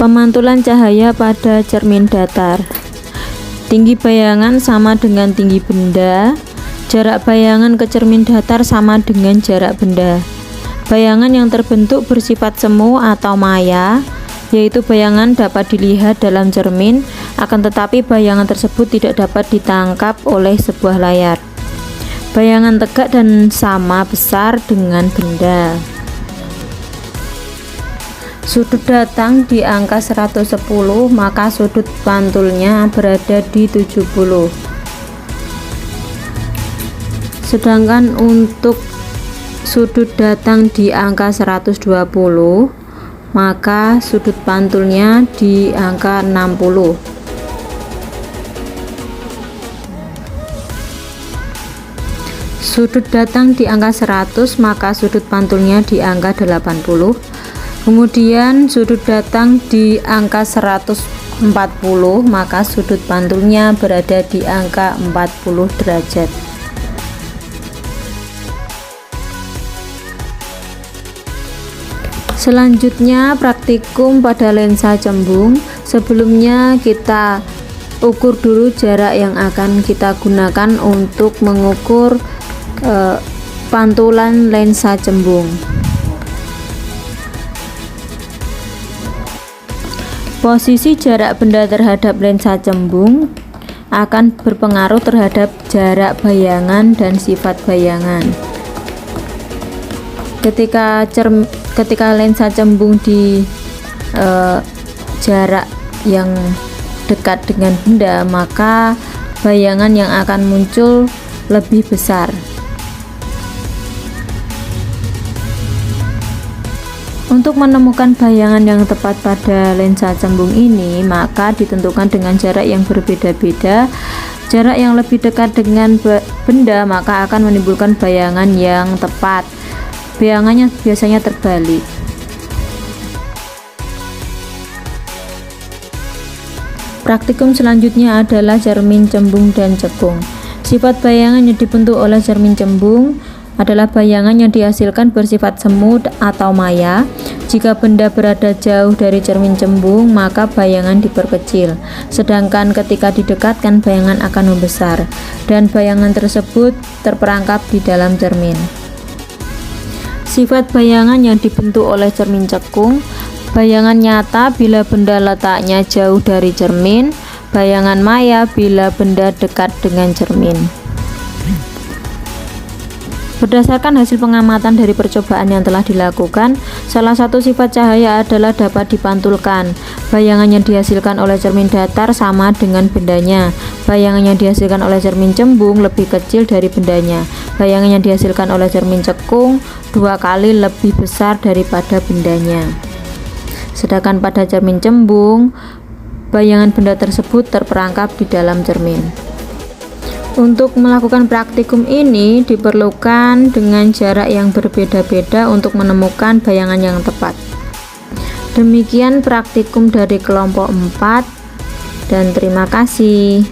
Pemantulan cahaya pada cermin datar. Tinggi bayangan sama dengan tinggi benda. Jarak bayangan ke cermin datar sama dengan jarak benda. Bayangan yang terbentuk bersifat semu atau maya, yaitu bayangan dapat dilihat dalam cermin, akan tetapi bayangan tersebut tidak dapat ditangkap oleh sebuah layar. Bayangan tegak dan sama besar dengan benda. Sudut datang di angka 110, maka sudut pantulnya berada di 70. Sedangkan untuk sudut datang di angka 120, maka sudut pantulnya di angka 60. Sudut datang di angka 100, maka sudut pantulnya di angka 80. Kemudian sudut datang di angka 140, maka sudut pantulnya berada di angka 40 derajat. Selanjutnya praktikum pada lensa cembung. Sebelumnya kita ukur dulu jarak yang akan kita gunakan untuk mengukur pantulan lensa cembung. Posisi jarak benda terhadap lensa cembung akan berpengaruh terhadap jarak bayangan dan sifat bayangan. Ketika lensa cembung di jarak yang dekat dengan benda, maka bayangan yang akan muncul lebih besar. Untuk menemukan bayangan yang tepat pada lensa cembung ini, maka ditentukan dengan jarak yang berbeda-beda. Jarak yang lebih dekat dengan benda maka akan menimbulkan bayangan yang tepat. Bayangannya biasanya terbalik. Praktikum selanjutnya adalah cermin cembung dan cekung. Sifat bayangan yang dibentuk oleh cermin cembung adalah bayangan yang dihasilkan bersifat semu atau maya. Jika benda berada jauh dari cermin cembung, maka bayangan diperkecil, sedangkan ketika didekatkan bayangan akan membesar, dan bayangan tersebut terperangkap di dalam cermin. Sifat bayangan yang dibentuk oleh cermin cekung: bayangan nyata bila benda letaknya jauh dari cermin, bayangan maya bila benda dekat dengan cermin. Berdasarkan hasil pengamatan dari percobaan yang telah dilakukan, salah satu sifat cahaya adalah dapat dipantulkan. Bayangan yang dihasilkan oleh cermin datar sama dengan bendanya. Bayangan yang dihasilkan oleh cermin cembung lebih kecil dari bendanya. Bayangan yang dihasilkan oleh cermin cekung 2 kali lebih besar daripada bendanya. Sedangkan pada cermin cembung, bayangan benda tersebut terperangkap di dalam cermin. Untuk melakukan praktikum ini diperlukan dengan jarak yang berbeda-beda untuk menemukan bayangan yang tepat. Demikian praktikum dari kelompok 4 dan terima kasih.